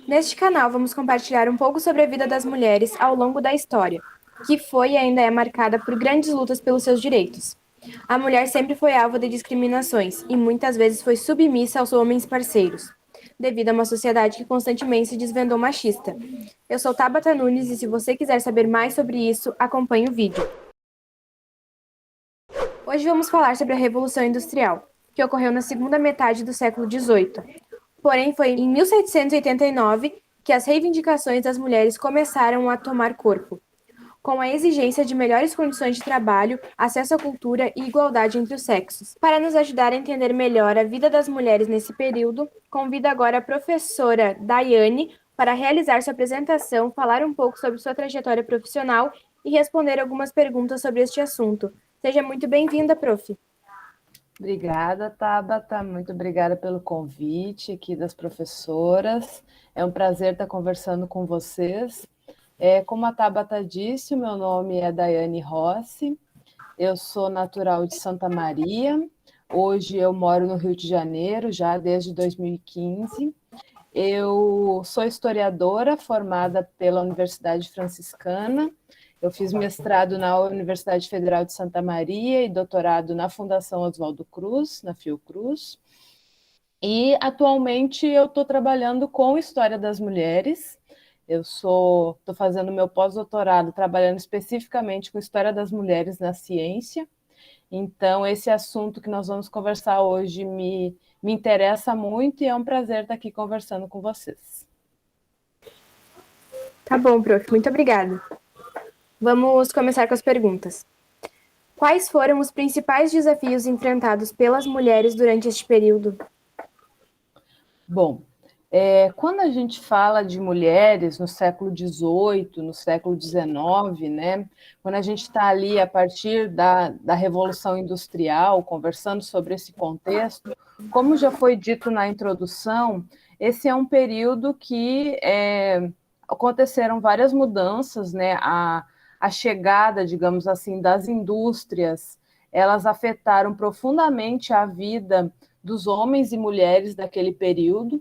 Neste canal, vamos compartilhar um pouco sobre a vida das mulheres ao longo da história, que foi e ainda é marcada por grandes lutas pelos seus direitos. A mulher sempre foi alvo de discriminações e muitas vezes foi submissa aos homens parceiros, devido a uma sociedade que constantemente se desvendou machista. Eu sou Tabata Nunes e se você quiser saber mais sobre isso, acompanhe o vídeo. Hoje vamos falar sobre a Revolução Industrial, que ocorreu na segunda metade do século XVIII. Porém, foi em 1789 que as reivindicações das mulheres começaram a tomar corpo, com a exigência de melhores condições de trabalho, acesso à cultura e igualdade entre os sexos. Para nos ajudar a entender melhor a vida das mulheres nesse período, convido agora a professora Daiane para realizar sua apresentação, falar um pouco sobre sua trajetória profissional e responder algumas perguntas sobre este assunto. Seja muito bem-vinda, prof. Obrigada, Tabata. Muito obrigada pelo convite aqui das professoras. É um prazer estar conversando com vocês. Como a Tabata disse, o meu nome é Daiane Rossi. Eu sou natural de Santa Maria. Hoje eu moro no Rio de Janeiro, já desde 2015. Eu sou historiadora formada pela Universidade Franciscana. Eu fiz mestrado na Universidade Federal de Santa Maria e doutorado na Fundação Oswaldo Cruz, na Fiocruz. E atualmente eu estou trabalhando com História das Mulheres. Eu estou fazendo meu pós-doutorado trabalhando especificamente com História das Mulheres na ciência. Então, esse assunto que nós vamos conversar hoje me interessa muito e é um prazer estar aqui conversando com vocês. Tá bom, prof. Muito obrigada. Vamos começar com as perguntas. Quais foram os principais desafios enfrentados pelas mulheres durante este período? Bom, quando a gente fala de mulheres no século XVIII, no século XIX, né, quando a gente está ali a partir da Revolução Industrial, conversando sobre esse contexto, como já foi dito na introdução, esse é um período que aconteceram várias mudanças, né, a chegada, digamos assim, das indústrias, elas afetaram profundamente a vida dos homens e mulheres daquele período,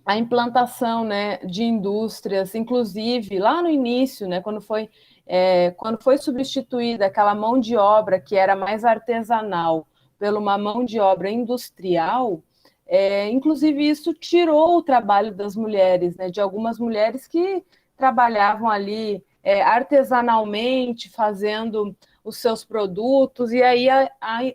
a implantação, né, de indústrias, inclusive lá no início, né, quando foi substituída aquela mão de obra que era mais artesanal por uma mão de obra industrial, inclusive isso tirou o trabalho das mulheres, né, de algumas mulheres que trabalhavam ali artesanalmente, fazendo os seus produtos, e aí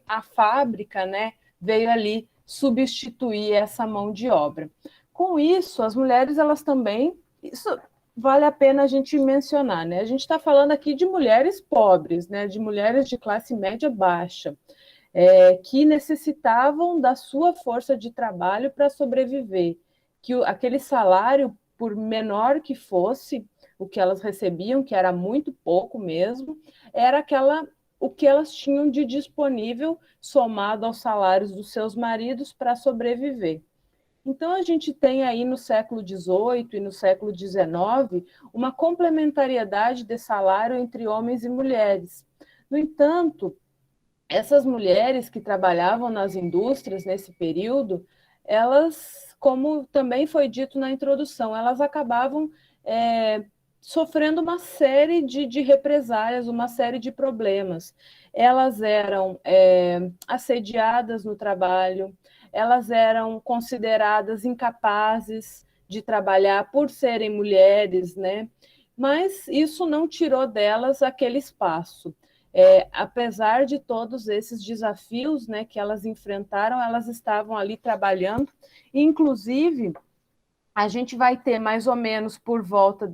a fábrica, né, veio ali substituir essa mão de obra. Com isso, as mulheres, elas também, isso vale a pena a gente mencionar, né? A gente está falando aqui de mulheres pobres, né? De mulheres de classe média baixa, que necessitavam da sua força de trabalho para sobreviver, que aquele salário, por menor que fosse o que elas recebiam, que era muito pouco mesmo, era o que elas tinham de disponível somado aos salários dos seus maridos para sobreviver. Então, a gente tem aí no século XVIII e no século XIX uma complementariedade de salário entre homens e mulheres. No entanto, essas mulheres que trabalhavam nas indústrias nesse período, elas, como também foi dito na introdução, elas acabavam sofrendo uma série de represálias, uma série de problemas. Elas eram assediadas no trabalho, elas eram consideradas incapazes de trabalhar por serem mulheres, né? Mas isso não tirou delas aquele espaço. Apesar de todos esses desafios, né, que elas enfrentaram, elas estavam ali trabalhando. Inclusive, a gente vai ter mais ou menos por volta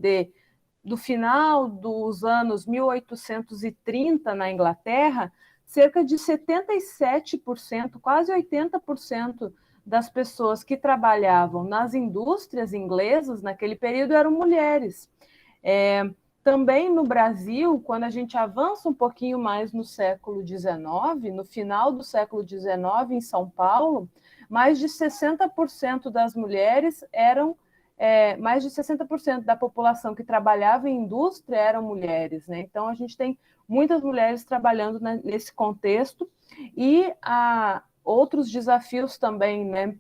do final dos anos 1830 na Inglaterra, cerca de 77%, quase 80% das pessoas que trabalhavam nas indústrias inglesas naquele período eram mulheres. Também no Brasil, quando a gente avança um pouquinho mais no século XIX, no final do século XIX, em São Paulo, mais de 60% das mulheres eram, mais de 60% da população que trabalhava em indústria eram mulheres, né? Então, a gente tem muitas mulheres trabalhando nesse contexto e outros desafios também, né?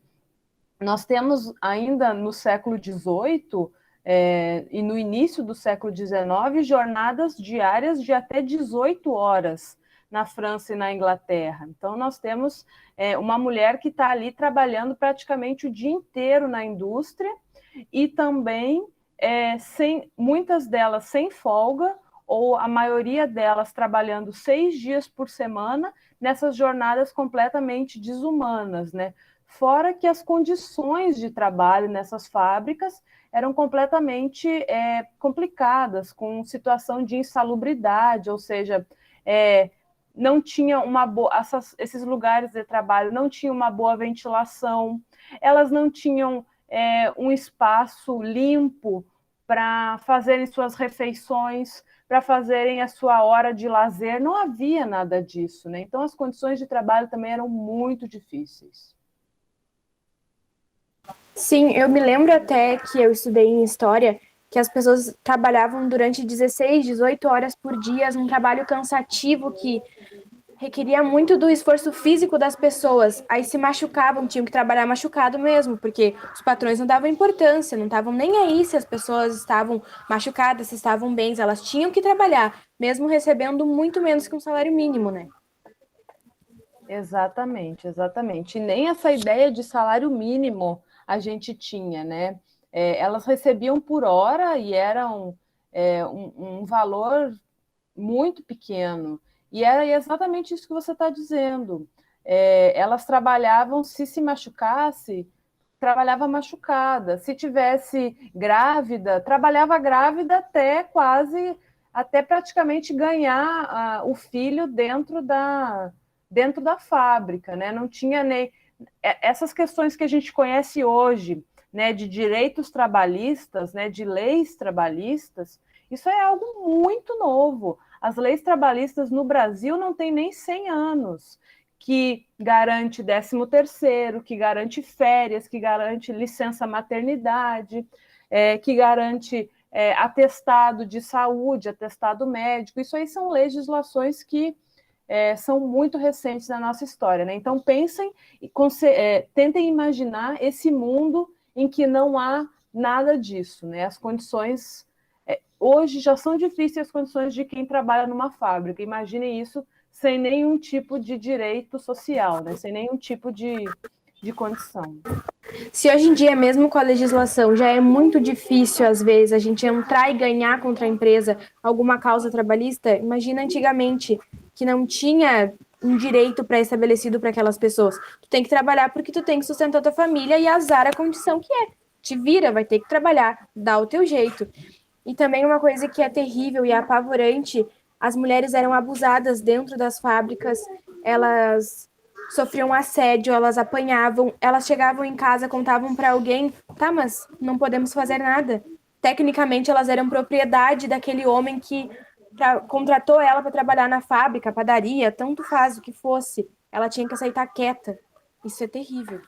Nós temos ainda no século XVIII e no início do século XIX jornadas diárias de até 18 horas na França e na Inglaterra. Então, nós temos uma mulher que está ali trabalhando praticamente o dia inteiro na indústria e também, muitas delas sem folga, ou a maioria delas trabalhando 6 dias por semana, nessas jornadas completamente desumanas, né? Fora que as condições de trabalho nessas fábricas eram completamente complicadas, com situação de insalubridade, ou seja, não tinha uma boa, esses lugares de trabalho não tinham uma boa ventilação, elas não tinham um espaço limpo para fazerem suas refeições, para fazerem a sua hora de lazer, não havia nada disso, né? Então as condições de trabalho também eram muito difíceis. Sim, eu me lembro até que eu estudei em história que as pessoas trabalhavam durante 16, 18 horas por dia, um trabalho cansativo que requeria muito do esforço físico das pessoas. Aí se machucavam, tinham que trabalhar machucado mesmo, porque os patrões não davam importância, não estavam nem aí se as pessoas estavam machucadas, se estavam bem, elas tinham que trabalhar, mesmo recebendo muito menos que um salário mínimo, né? Exatamente, exatamente. E nem essa ideia de salário mínimo a gente tinha, né? Elas recebiam por hora e era um valor muito pequeno. E era exatamente isso que você está dizendo. Elas trabalhavam, se machucasse, trabalhava machucada. Se tivesse grávida, trabalhava grávida até praticamente ganhar o filho dentro da fábrica, né? Não tinha nem essas questões que a gente conhece hoje, né, de direitos trabalhistas, né, de leis trabalhistas. Isso é algo muito novo. As leis trabalhistas no Brasil não têm nem 100 anos, que garante 13º, que garante férias, que garante licença maternidade, que garante atestado de saúde, atestado médico. Isso aí são legislações que são muito recentes na nossa história, né? Então pensem e tentem imaginar esse mundo em que não há nada disso, né? As condições hoje já são difíceis as condições de quem trabalha numa fábrica. Imagine isso sem nenhum tipo de direito social, né? Sem nenhum tipo de condição. Se hoje em dia, mesmo com a legislação, já é muito difícil, às vezes, a gente entrar e ganhar contra a empresa alguma causa trabalhista, imagina antigamente, que não tinha um direito pré-estabelecido para aquelas pessoas. Tu tem que trabalhar porque tu tem que sustentar tua família e azar a condição que é. Te vira, vai ter que trabalhar, dá o teu jeito. E também uma coisa que é terrível e apavorante, as mulheres eram abusadas dentro das fábricas, elas sofriam assédio, elas apanhavam, elas chegavam em casa, contavam para alguém, tá, mas não podemos fazer nada. Tecnicamente, elas eram propriedade daquele homem que contratou ela para trabalhar na fábrica, padaria, tanto faz o que fosse. Ela tinha que aceitar quieta. Isso é terrível.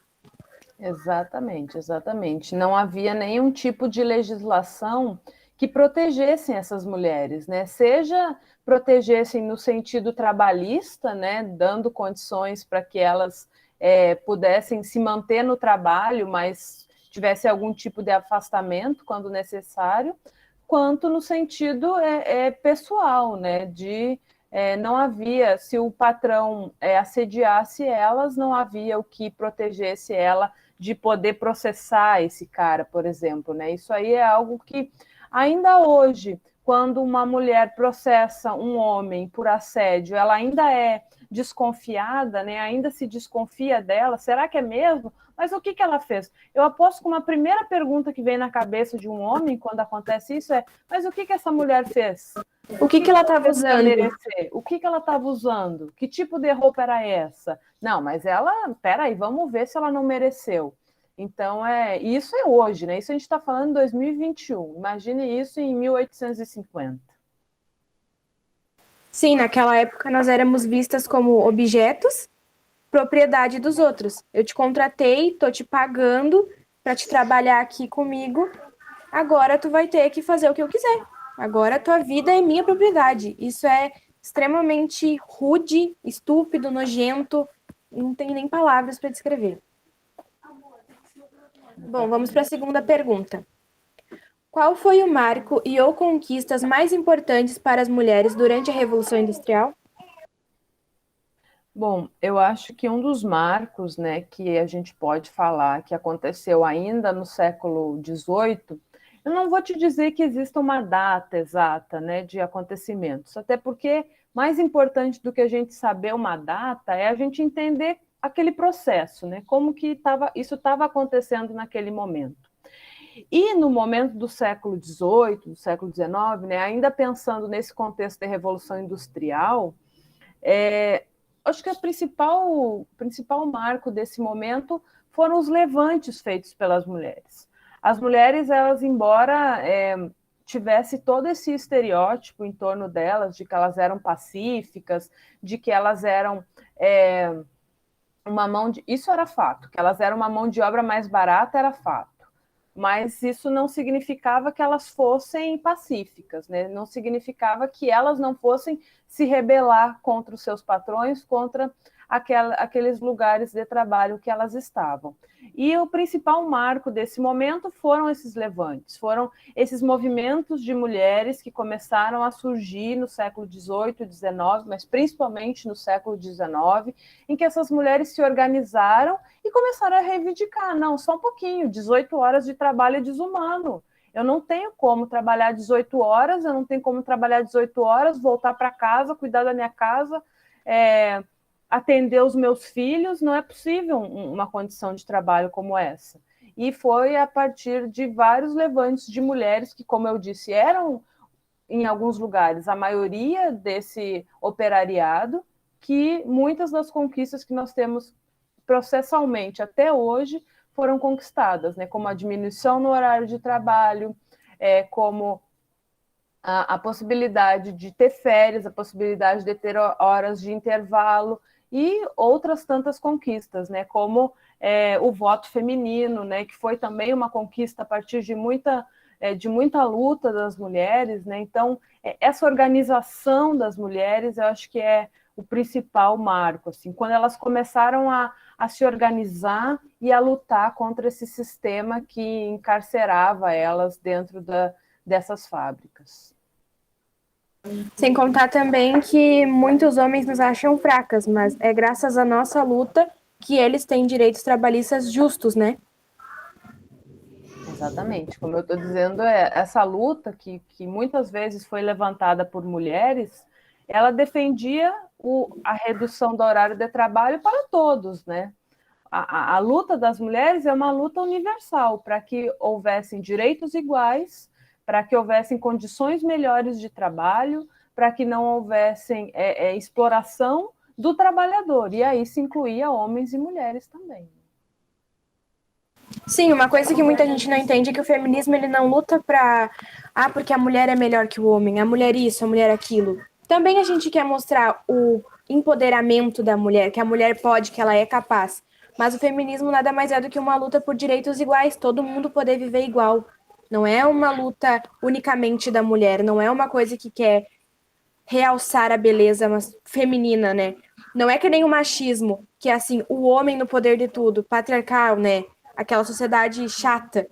Exatamente, exatamente. Não havia nenhum tipo de legislação que protegessem essas mulheres, né? Seja protegessem no sentido trabalhista, né, dando condições para que elas pudessem se manter no trabalho, mas tivesse algum tipo de afastamento quando necessário, quanto no sentido pessoal, né, não havia, se o patrão assediasse elas, não havia o que protegesse ela de poder processar esse cara, por exemplo, né? Isso aí é algo que ainda hoje, quando uma mulher processa um homem por assédio, ela ainda é desconfiada, né? Ainda se desconfia dela. Será que é mesmo? Mas o que ela fez? Eu aposto que uma primeira pergunta que vem na cabeça de um homem quando acontece isso é: mas o que essa mulher fez? O que que ela Ela estava fez para usando? merecer? O que ela estava usando? Que tipo de roupa era essa? Não, mas ela, peraí, vamos ver se ela não mereceu. Então, isso é hoje, né? Isso a gente está falando em 2021. Imagine isso em 1850. Sim, naquela época nós éramos vistas como objetos, propriedade dos outros. Eu te contratei, tô te pagando para te trabalhar aqui comigo. Agora tu vai ter que fazer o que eu quiser. Agora tua vida é minha propriedade. Isso é extremamente rude, estúpido, nojento. Não tem nem palavras para descrever. Bom, vamos para a segunda pergunta. Qual foi o marco e ou conquistas mais importantes para as mulheres durante a Revolução Industrial? Bom, eu acho que um dos marcos, né, que a gente pode falar que aconteceu ainda no século XVIII, eu não vou te dizer que exista uma data exata, né, de acontecimentos, até porque mais importante do que a gente saber uma data é a gente entender aquele processo, né, como que isso estava acontecendo naquele momento. E no momento do século XVIII, do século XIX, né, ainda pensando nesse contexto da Revolução Industrial, acho que o principal marco desse momento foram os levantes feitos pelas mulheres. As mulheres, elas, embora tivesse todo esse estereótipo em torno delas, de que elas eram pacíficas, de que elas eram isso era fato, que elas eram uma mão de obra mais barata, era fato. Mas isso não significava que elas fossem pacíficas, né? Não significava que elas não fossem se rebelar contra os seus patrões, contra aqueles lugares de trabalho que elas estavam. E o principal marco desse momento foram esses levantes, foram esses movimentos de mulheres que começaram a surgir no século XVIII, XIX, mas principalmente no século XIX, em que essas mulheres se organizaram e começaram a reivindicar, não, só um pouquinho, 18 horas de trabalho é desumano. Eu não tenho como trabalhar 18 horas, eu não tenho como trabalhar 18 horas, voltar para casa, cuidar da minha casa, atender os meus filhos, não é possível uma condição de trabalho como essa. E foi a partir de vários levantes de mulheres que, como eu disse, eram, em alguns lugares, a maioria desse operariado, que muitas das conquistas que nós temos processualmente até hoje foram conquistadas, né? Como a diminuição no horário de trabalho, como a possibilidade de ter férias, a possibilidade de ter horas de intervalo e outras tantas conquistas, né? Como o voto feminino, né? Que foi também uma conquista a partir de muita luta das mulheres, né? Então, essa organização das mulheres, eu acho que é o principal marco, assim, quando elas começaram a se organizar e a lutar contra esse sistema que encarcerava elas dentro dessas fábricas. Sem contar também que muitos homens nos acham fracas, mas é graças à nossa luta que eles têm direitos trabalhistas justos, né? Exatamente. Como eu estou dizendo, essa luta que muitas vezes foi levantada por mulheres, ela defendia a redução do horário de trabalho para todos, né? A luta das mulheres é uma luta universal para que houvessem direitos iguais, para que houvessem condições melhores de trabalho, para que não houvessem exploração do trabalhador. E aí se incluía homens e mulheres também. Sim, uma coisa que muita gente não entende é que o feminismo ele não luta porque a mulher é melhor que o homem, a mulher isso, a mulher aquilo. Também a gente quer mostrar o empoderamento da mulher, que a mulher pode, que ela é capaz. Mas o feminismo nada mais é do que uma luta por direitos iguais, todo mundo poder viver igual. Não é uma luta unicamente da mulher, não é uma coisa que quer realçar a beleza feminina, né? Não é que nem o machismo, que é assim, o homem no poder de tudo, patriarcal, né? Aquela sociedade chata,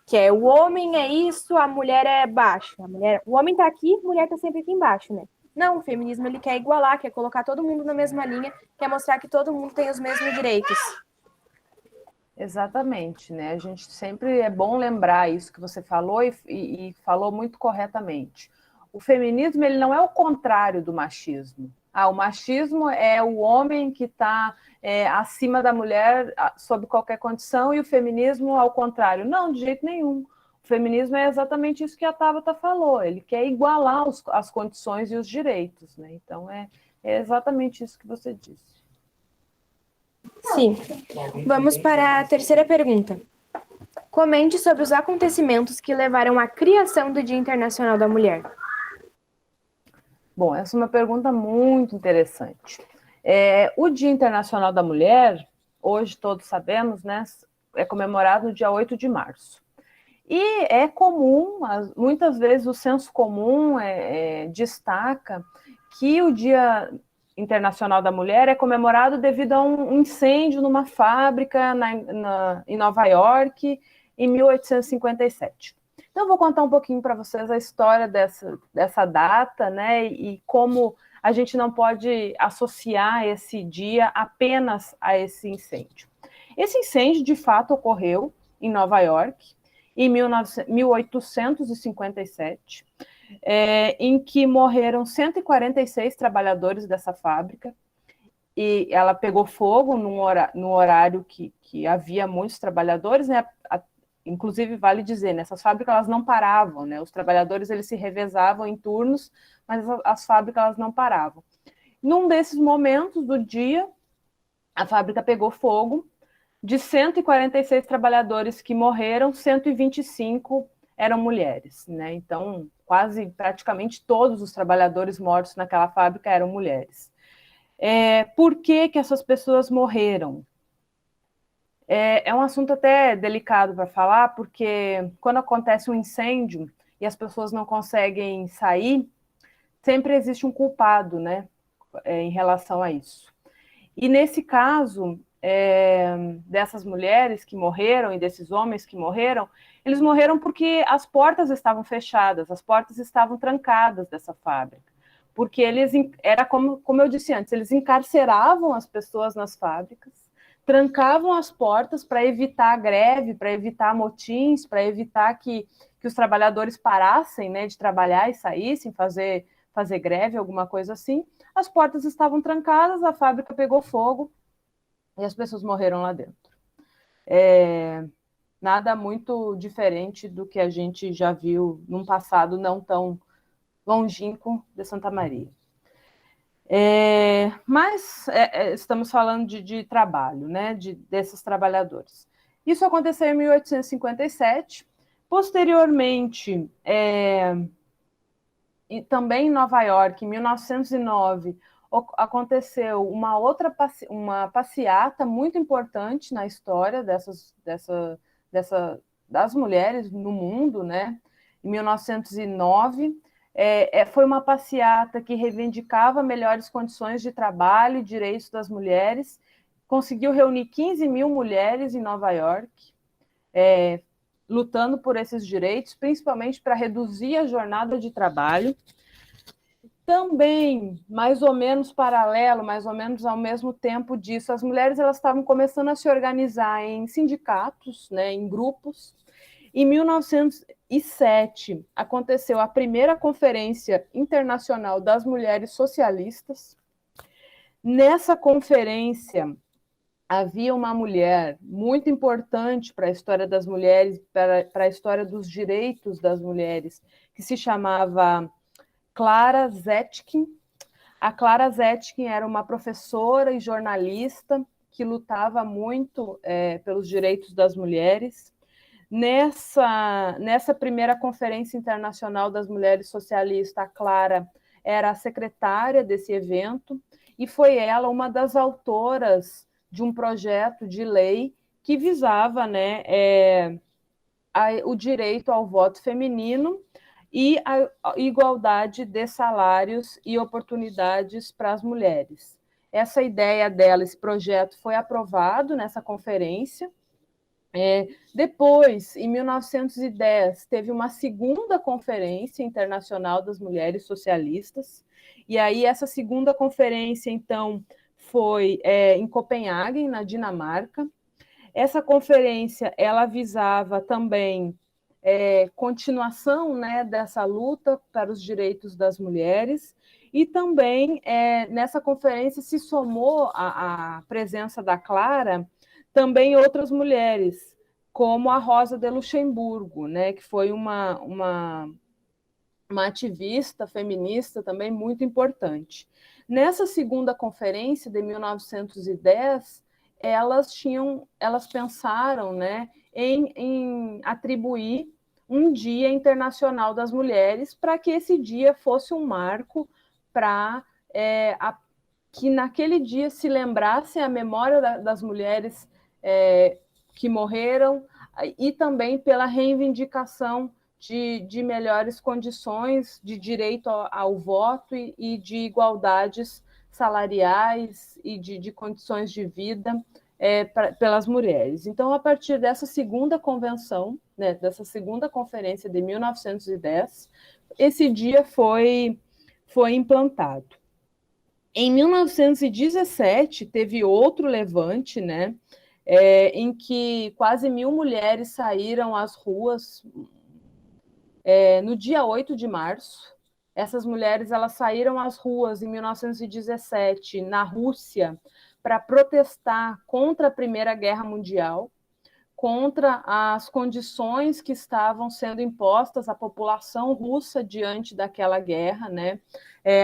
que é o homem é isso, a mulher é baixo. O homem tá aqui, a mulher tá sempre aqui embaixo, né? Não, o feminismo ele quer igualar, quer colocar todo mundo na mesma linha, quer mostrar que todo mundo tem os mesmos direitos. Exatamente, né? A gente sempre é bom lembrar isso que você falou e falou muito corretamente. O feminismo ele não é o contrário do machismo. O machismo é o homem que está acima da mulher sob qualquer condição e o feminismo ao contrário. Não, de jeito nenhum. O feminismo é exatamente isso que a Tabata falou. Ele quer igualar as condições e os direitos, né? Então é exatamente isso que você disse. Sim. Vamos para a terceira pergunta. Comente sobre os acontecimentos que levaram à criação do Dia Internacional da Mulher. Bom, essa é uma pergunta muito interessante. O Dia Internacional da Mulher, hoje todos sabemos, né, é comemorado no dia 8 de março. E é comum, muitas vezes o senso comum destaca que o Dia Internacional da Mulher é comemorado devido a um incêndio numa fábrica em Nova York, em 1857. Então, eu vou contar um pouquinho para vocês a história dessa data, né, e como a gente não pode associar esse dia apenas a esse incêndio. Esse incêndio, de fato, ocorreu em Nova York, em 1857, em que morreram 146 trabalhadores dessa fábrica, e ela pegou fogo no horário que havia muitos trabalhadores, né? Inclusive, vale dizer, nessas fábricas elas não paravam, né? Os trabalhadores eles se revezavam em turnos, mas as fábricas elas não paravam. Num desses momentos do dia, a fábrica pegou fogo. De 146 trabalhadores que morreram, 125 eram mulheres, né? Então, praticamente todos os trabalhadores mortos naquela fábrica eram mulheres. Por que essas pessoas morreram? É um assunto até delicado para falar, porque quando acontece um incêndio e as pessoas não conseguem sair, sempre existe um culpado, né, em relação a isso. E nesse caso, dessas mulheres que morreram e desses homens que morreram, eles morreram porque as portas estavam fechadas, as portas estavam trancadas dessa fábrica. Porque era como eu disse antes, eles encarceravam as pessoas nas fábricas, trancavam as portas para evitar greve, para evitar motins, para evitar que os trabalhadores parassem, né, de trabalhar e saíssem, fazer greve, alguma coisa assim. As portas estavam trancadas, a fábrica pegou fogo e as pessoas morreram lá dentro. Nada muito diferente do que a gente já viu num passado não tão longínquo de Santa Maria. Mas estamos falando de trabalho, né, desses trabalhadores. Isso aconteceu em 1857. Posteriormente, e também em Nova York, em 1909, aconteceu uma passeata muito importante na história das mulheres no mundo, né? Em 1909, foi uma passeata que reivindicava melhores condições de trabalho e direitos das mulheres, conseguiu reunir 15 mil mulheres em Nova York, lutando por esses direitos, principalmente para reduzir a jornada de trabalho. Também, mais ou menos paralelo, mais ou menos ao mesmo tempo disso, as mulheres elas estavam começando a se organizar em sindicatos, né, em grupos. Em 1907, aconteceu a primeira Conferência Internacional das Mulheres Socialistas. Nessa conferência, havia uma mulher muito importante para a história das mulheres, para a história dos direitos das mulheres, que se chamava Clara Zetkin. A Clara Zetkin era uma professora e jornalista que lutava muito pelos direitos das mulheres. Nessa primeira Conferência Internacional das Mulheres Socialistas, a Clara era a secretária desse evento e foi ela uma das autoras de um projeto de lei que visava, né, o direito ao voto feminino e a igualdade de salários e oportunidades para as mulheres. Essa ideia dela, esse projeto, foi aprovado nessa conferência. Depois, em 1910, teve uma segunda Conferência Internacional das Mulheres Socialistas, e aí essa segunda conferência, então, foi em Copenhague, na Dinamarca. Essa conferência, ela visava também continuação, né, dessa luta para os direitos das mulheres, e também nessa conferência se somou à presença da Clara também outras mulheres, como a Rosa de Luxemburgo, né, que foi uma ativista feminista também muito importante. Nessa segunda conferência de 1910, elas pensaram, né, em atribuir um Dia Internacional das Mulheres para que esse dia fosse um marco para que naquele dia se lembrasse a memória das mulheres que morreram e também pela reivindicação de melhores condições de direito ao voto e de igualdades salariais e de condições de vida pelas mulheres. Então, a partir dessa segunda convenção, né, dessa segunda conferência de 1910, esse dia foi implantado. Em 1917, teve outro levante, né, em que quase 1.000 mulheres saíram às ruas no dia 8 de março. Essas mulheres elas saíram às ruas em 1917, na Rússia, para protestar contra a Primeira Guerra Mundial, contra as condições que estavam sendo impostas à população russa diante daquela guerra, né?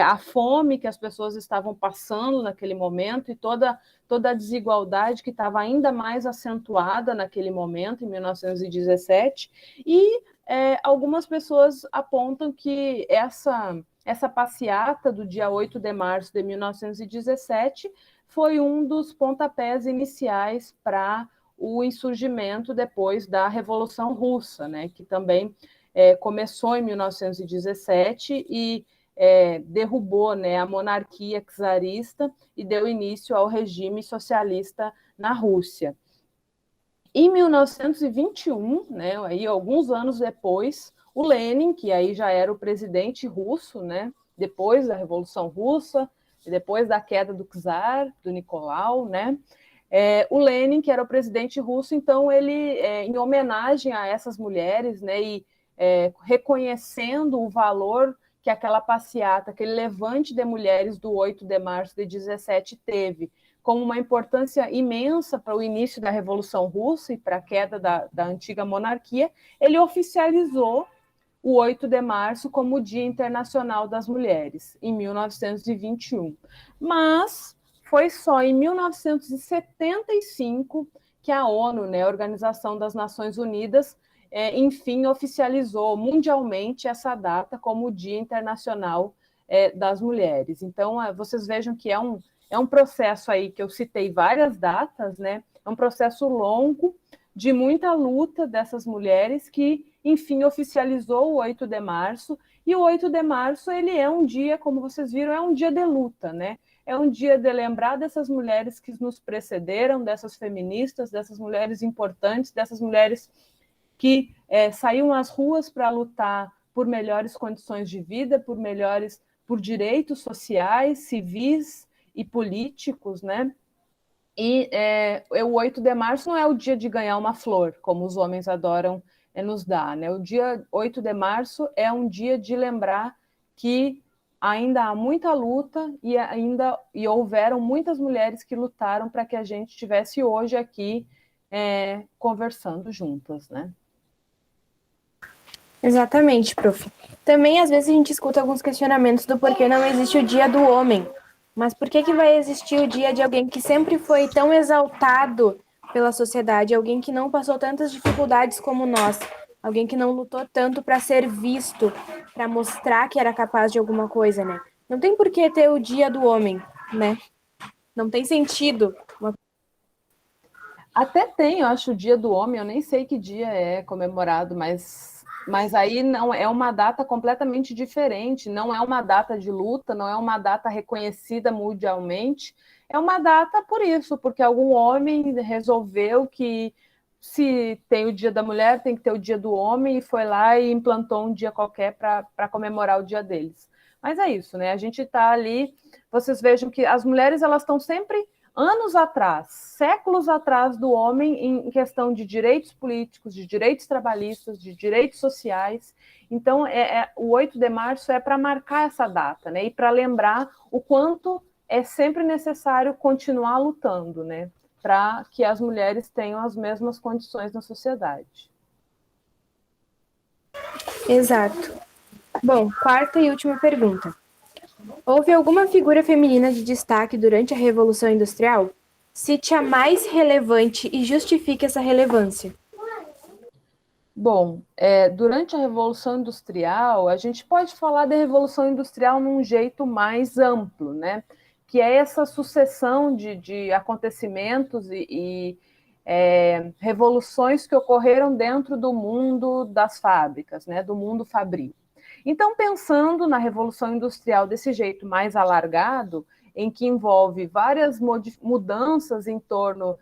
A fome que as pessoas estavam passando naquele momento e toda a desigualdade que estava ainda mais acentuada naquele momento, em 1917, e algumas pessoas apontam que essa passeata do dia 8 de março de 1917 foi um dos pontapés iniciais para o insurgimento depois da Revolução Russa, né, que também começou em 1917 e derrubou, né, a monarquia czarista e deu início ao regime socialista na Rússia. Em 1921, né, aí, alguns anos depois, o Lenin, que aí já era o presidente russo, né, depois da Revolução Russa, depois da queda do czar, do Nicolau, né, o Lenin, que era o presidente russo, então ele, em homenagem a essas mulheres, né, e reconhecendo o valor que aquela passeata, aquele levante de mulheres do 8 de março de 17 teve, como uma importância imensa para o início da Revolução Russa e para a queda da antiga monarquia, ele oficializou o 8 de março como o Dia Internacional das Mulheres, em 1921. Mas foi só em 1975 que a ONU, né, a Organização das Nações Unidas, enfim, oficializou mundialmente essa data como o Dia Internacional das Mulheres. Então, vocês vejam que é um processo aí que eu citei várias datas, né? É um processo longo, de muita luta dessas mulheres que, enfim, oficializou o 8 de março, e o 8 de março, ele é um dia, como vocês viram, é um dia de luta, né? É um dia de lembrar dessas mulheres que nos precederam, dessas feministas, dessas mulheres importantes, dessas mulheres que saíam às ruas para lutar por melhores condições de vida, por direitos sociais, civis e políticos, né? E o 8 de março não é o dia de ganhar uma flor, como os homens adoram nos dar, né? O dia 8 de março é um dia de lembrar que ainda há muita luta e houveram muitas mulheres que lutaram para que a gente estivesse hoje aqui conversando juntas, né? Exatamente, prof. Também, às vezes, a gente escuta alguns questionamentos do porquê não existe o Dia do Homem. Mas por que vai existir o dia de alguém que sempre foi tão exaltado pela sociedade, alguém que não passou tantas dificuldades como nós, alguém que não lutou tanto para ser visto, para mostrar que era capaz de alguma coisa, né? Não tem por que ter o Dia do Homem, né? Não tem sentido. Até tem, eu acho, o Dia do Homem, eu nem sei que dia é comemorado, mas aí não é uma data completamente diferente, não é uma data de luta, não é uma data reconhecida mundialmente, é uma data por isso, porque algum homem resolveu que se tem o Dia da Mulher, tem que ter o Dia do Homem, e foi lá e implantou um dia qualquer para comemorar o dia deles. Mas é isso, né? A gente está ali, vocês vejam que as mulheres elas estão sempre anos atrás, séculos atrás do homem em questão de direitos políticos, de direitos trabalhistas, de direitos sociais. Então, o 8 de março é para marcar essa data, né? E para lembrar o quanto é sempre necessário continuar lutando, né? Para que as mulheres tenham as mesmas condições na sociedade. Exato. Bom, quarta e última pergunta. Houve alguma figura feminina de destaque durante a Revolução Industrial? Cite a mais relevante e justifique essa relevância. Bom, durante a Revolução Industrial, a gente pode falar da Revolução Industrial num jeito mais amplo, né? Que é essa sucessão de acontecimentos e revoluções que ocorreram dentro do mundo das fábricas, né? Do mundo fabril. Então, pensando na Revolução Industrial desse jeito mais alargado, em que envolve várias mudanças em torno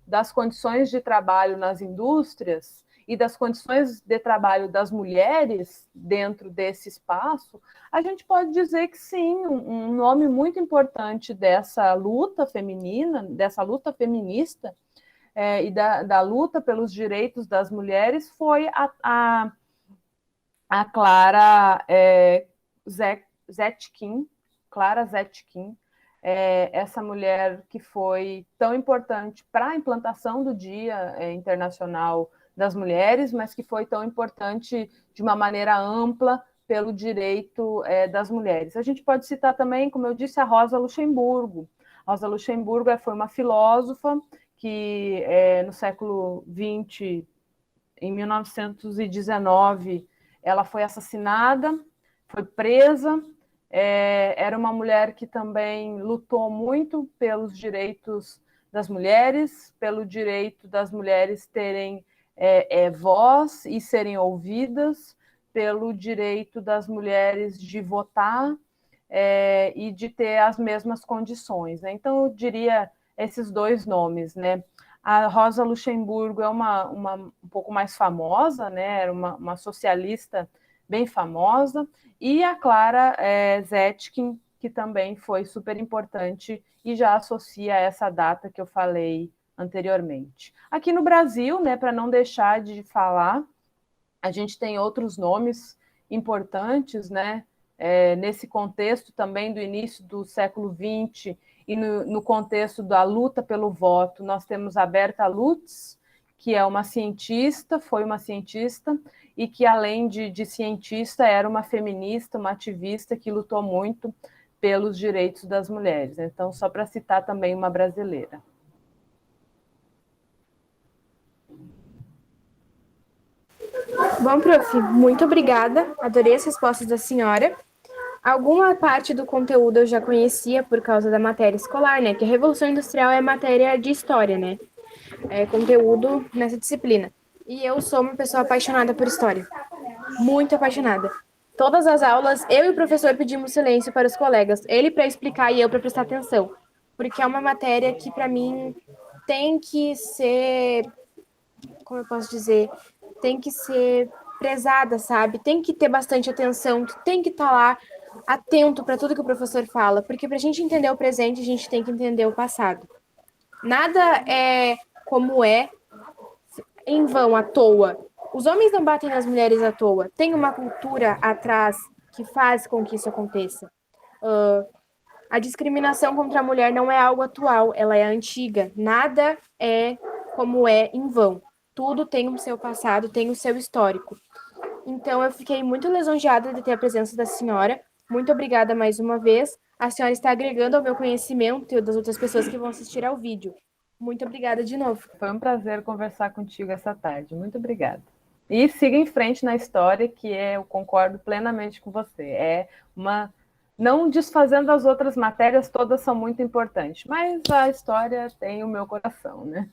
das condições de trabalho nas indústrias e das condições de trabalho das mulheres dentro desse espaço, a gente pode dizer que sim, um nome muito importante dessa luta feminina, dessa luta feminista, e da luta pelos direitos das mulheres foi a Clara Zetkin, Clara Zetkin, essa mulher que foi tão importante para a implantação do Dia Internacional das Mulheres, mas que foi tão importante de uma maneira ampla pelo direito das mulheres. A gente pode citar também, como eu disse, a Rosa Luxemburgo. Rosa Luxemburgo foi uma filósofa que no século XX, em 1919, ela foi assassinada, foi presa. Era uma mulher que também lutou muito pelos direitos das mulheres, pelo direito das mulheres terem voz e serem ouvidas, pelo direito das mulheres de votar e de ter as mesmas condições, né? Então, eu diria esses dois nomes, né? A Rosa Luxemburgo é um pouco mais famosa, né? Era uma socialista bem famosa, e a Clara Zetkin, que também foi super importante e já associa a essa data que eu falei anteriormente. Aqui no Brasil, né, para não deixar de falar, a gente tem outros nomes importantes, né, nesse contexto também do início do século XX e no contexto da luta pelo voto. Nós temos a Berta Lutz, que é uma cientista, foi uma cientista, e que, além de cientista, era uma feminista, uma ativista que lutou muito pelos direitos das mulheres. Então, só para citar também uma brasileira. Bom, prof, muito obrigada. Adorei as respostas da senhora. Alguma parte do conteúdo eu já conhecia por causa da matéria escolar, né? Que a Revolução Industrial é matéria de história, né? É conteúdo nessa disciplina. E eu sou uma pessoa apaixonada por história. Muito apaixonada. Todas as aulas, eu e o professor pedimos silêncio para os colegas. Ele para explicar e eu para prestar atenção. Porque é uma matéria que, para mim, tem que ser... Como eu posso dizer? Tem que ser prezada, sabe? Tem que ter bastante atenção. Tu tem que estar lá atento para tudo que o professor fala. Porque para a gente entender o presente, a gente tem que entender o passado. Nada é como é em vão, à toa. Os homens não batem nas mulheres à toa. Tem uma cultura atrás que faz com que isso aconteça. A discriminação contra a mulher não é algo atual, ela é antiga. Nada é como é em vão. Tudo tem o seu passado, tem o seu histórico. Então, eu fiquei muito lisonjeada de ter a presença da senhora. Muito obrigada mais uma vez. A senhora está agregando ao meu conhecimento e das outras pessoas que vão assistir ao vídeo. Muito obrigada de novo. Foi um prazer conversar contigo essa tarde. Muito obrigada. E siga em frente na história, que eu concordo plenamente com você. Não desfazendo as outras matérias, todas são muito importantes, mas a história tem o meu coração, né?